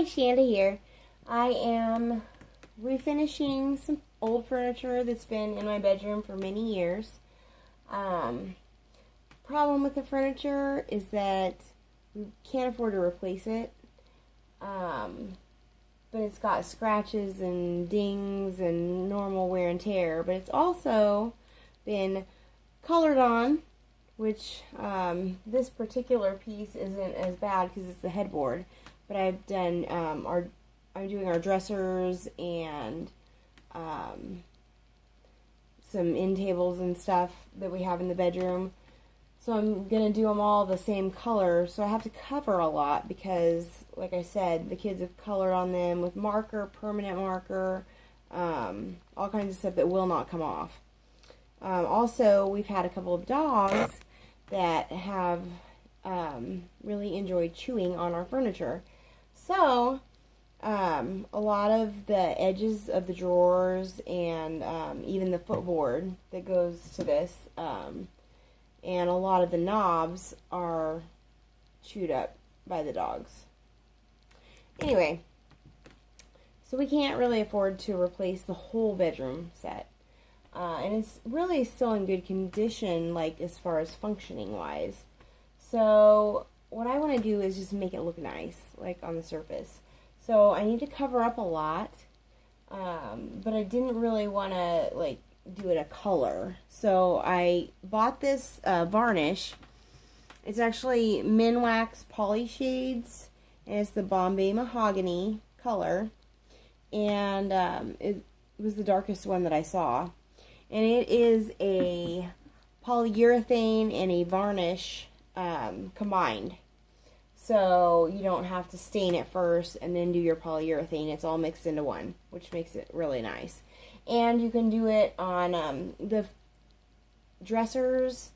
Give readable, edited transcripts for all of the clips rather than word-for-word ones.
Hi, Shanda here. I am refinishing some old furniture that's been in my bedroom for many years. Problem with the furniture is that we can't afford to replace it. But it's got scratches and dings and normal wear and tear. But it's also been colored on, which this particular piece isn't as bad because it's the headboard. But I've done I'm doing our dressers and some end tables and stuff that we have in the bedroom. So I'm going to do them all the same color. So I have to cover a lot because, like I said, the kids have colored on them with marker, permanent marker, all kinds of stuff that will not come off. Also, we've had a couple of dogs that have really enjoyed chewing on our furniture. So, a lot of the edges of the drawers and even the footboard that goes to this, and a lot of the knobs are chewed up by the dogs. Anyway, so we can't really afford to replace the whole bedroom set. And it's really still in good condition, like as far as functioning wise. So what I want to do is just make it look nice, like on the surface. So I need to cover up a lot, but I didn't really want to like do it a color. So I bought this varnish. It's actually Minwax Poly Shades, and it's the Bombay Mahogany color, and it was the darkest one that I saw. And it is a polyurethane and a varnish combined. So you don't have to stain it first and then do your polyurethane. It's all mixed into one, which makes it really nice. And you can do it on the dressers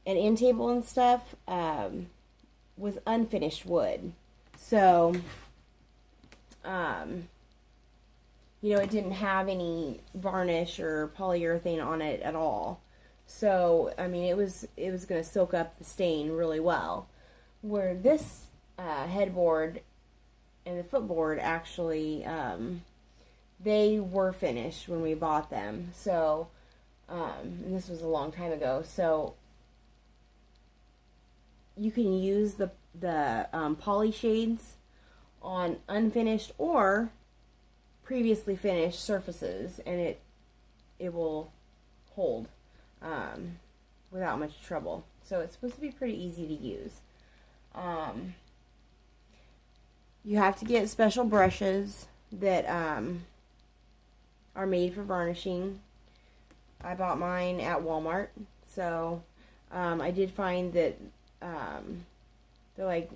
and end table and stuff with unfinished wood. So, it didn't have any varnish or polyurethane on it at all. So, I mean, it was going to soak up the stain really well. Where this headboard and the footboard actually, they were finished when we bought them. So, and this was a long time ago. So, you can use the poly shades on unfinished or previously finished surfaces, and it will hold without much trouble. So it's supposed to be pretty easy to use. You have to get special brushes that are made for varnishing. I bought mine at Walmart, so I did find that they're like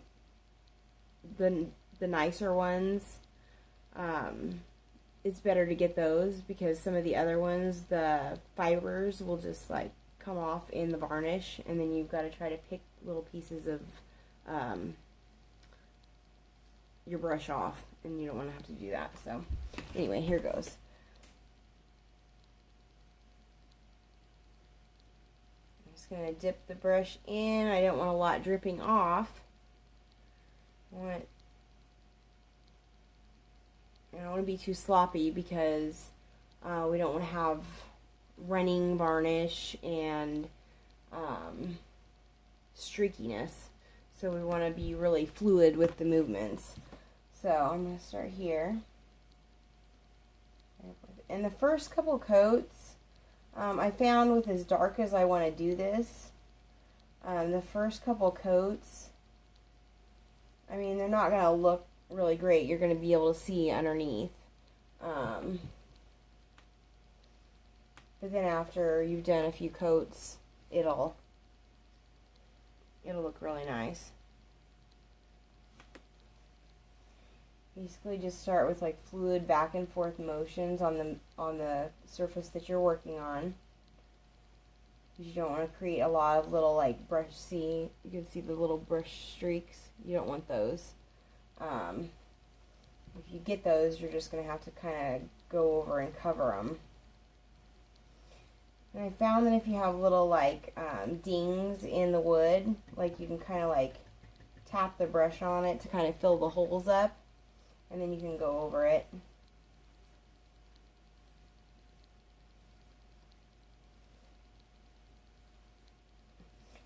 the nicer ones. It's better to get those because some of the other ones, the fibers will just like come off in the varnish, and then you've got to try to pick little pieces of your brush off, and you don't want to have to do that. So anyway, here goes. I'm just going to dip the brush in. I don't want a lot dripping off. I don't want to be too sloppy because we don't want to have running varnish and streakiness. So we want to be really fluid with the movements. So I'm going to start here. And the first couple coats, I found with as dark as I want to do this, the first couple coats, I mean, they're not going to look really great. You're going to be able to see underneath. But then after you've done a few coats, it'll look really nice. Basically just start with like fluid back and forth motions on the surface that you're working on. You don't want to create a lot of little like brush, you can see the little brush streaks. You don't want those. If you get those, you're just going to have to kind of go over and cover them. And I found that if you have little like dings in the wood, like you can kind of like tap the brush on it to kind of fill the holes up, and then you can go over it.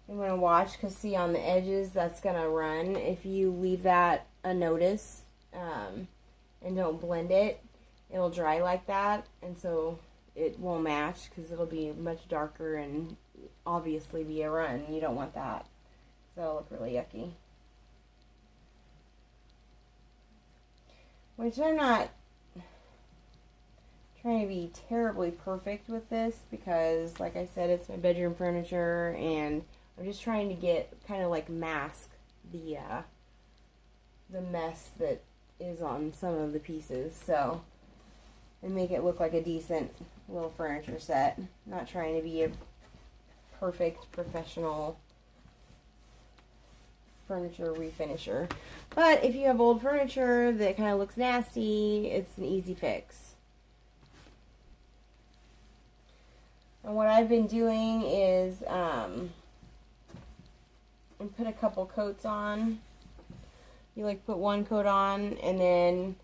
I'm going to watch, because see on the edges that's going to run. If you leave that unnoticed and don't blend it, it'll dry like that, and so it won't match because it'll be much darker and obviously be a run. You don't want that. So it'll look really yucky. Which I'm not trying to be terribly perfect with this because, like I said, it's my bedroom furniture, and I'm just trying to get kind of like mask the mess that is on some of the pieces, so, and make it look like a decent little furniture set. Not trying to be a perfect professional furniture refinisher. But if you have old furniture that kind of looks nasty, it's an easy fix. And what I've been doing is put a couple coats on. You like put one coat on and then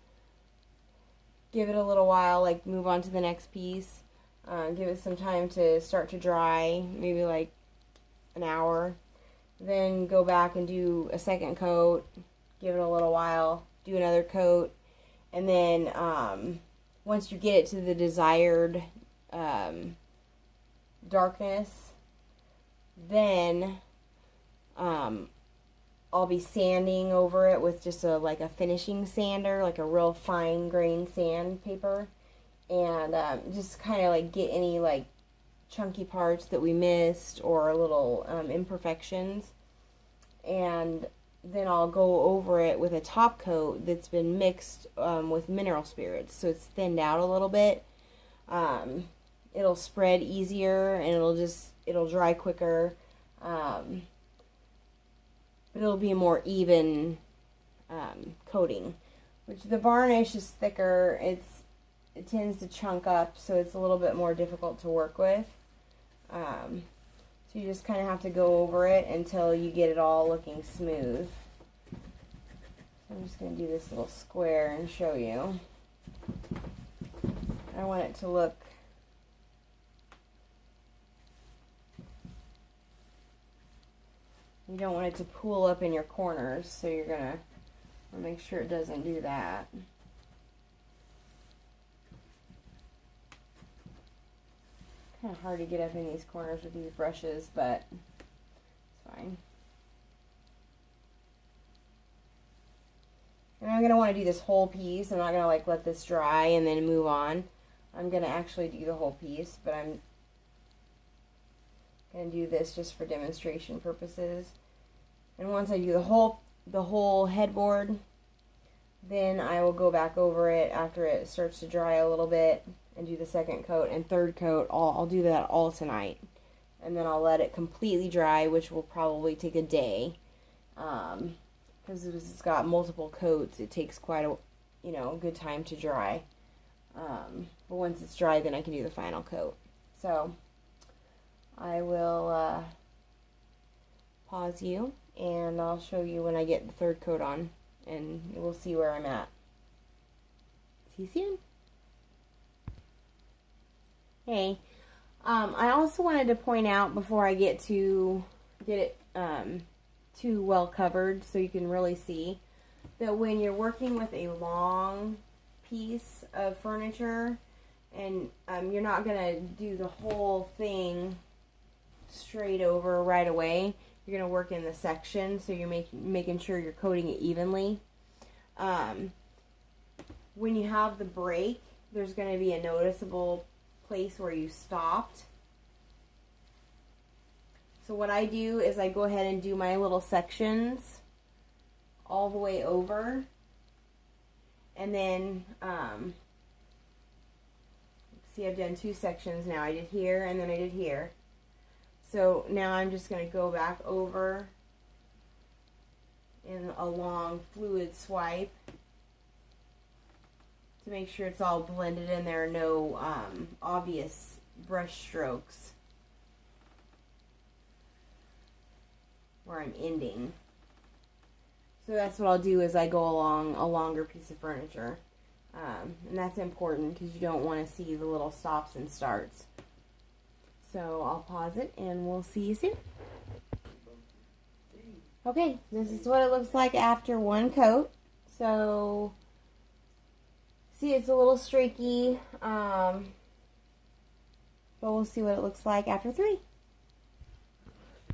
give it a little while, like move on to the next piece. Give it some time to start to dry, maybe like an hour. Then go back and do a second coat, give it a little while, do another coat, and then once you get it to the desired darkness, then I'll be sanding over it with just like a finishing sander, like a real fine grain sandpaper, and just kind of like get any like chunky parts that we missed or little imperfections, and then I'll go over it with a top coat that's been mixed with mineral spirits, so it's thinned out a little bit. It'll spread easier, and it'll dry quicker, but it'll be a more even coating. Which the varnish is thicker, it tends to chunk up, so it's a little bit more difficult to work with. So you just kind of have to go over it until you get it all looking smooth. I'm just going to do this little square and show you. I want it to look you don't want it to pool up in your corners, so you're going to make sure it doesn't do that. Kind of hard to get up in these corners with these brushes, but it's fine. And I'm going to want to do this whole piece. I'm not going to like let this dry and then move on. I'm going to actually do the whole piece, but I'm going to do this just for demonstration purposes. And once I do the whole headboard, then I will go back over it after it starts to dry a little bit and do the second coat and third coat. I'll do that all tonight, and then I'll let it completely dry, which will probably take a day, because it's got multiple coats. It takes quite a good time to dry. But once it's dry, then I can do the final coat. So I will pause you, and I'll show you when I get the third coat on, and we'll see where I'm at. See you soon. Hey, I also wanted to point out before I get it too well covered so you can really see, that when you're working with a long piece of furniture, and you're not going to do the whole thing straight over right away, you're going to work in the section, so you're making sure you're coating it evenly. When you have the break, there's going to be a noticeable place where you stopped. So what I do is I go ahead and do my little sections all the way over, and then see, I've done two sections now. I did here and then I did here. So now I'm just going to go back over in a long fluid swipe to make sure it's all blended and there are no obvious brush strokes where I'm ending. So that's what I'll do as I go along a longer piece of furniture. And that's important because you don't want to see the little stops and starts. So I'll pause it and we'll see you soon. Okay, this is what it looks like after one coat. So, see, it's a little streaky, but we'll see what it looks like after 3.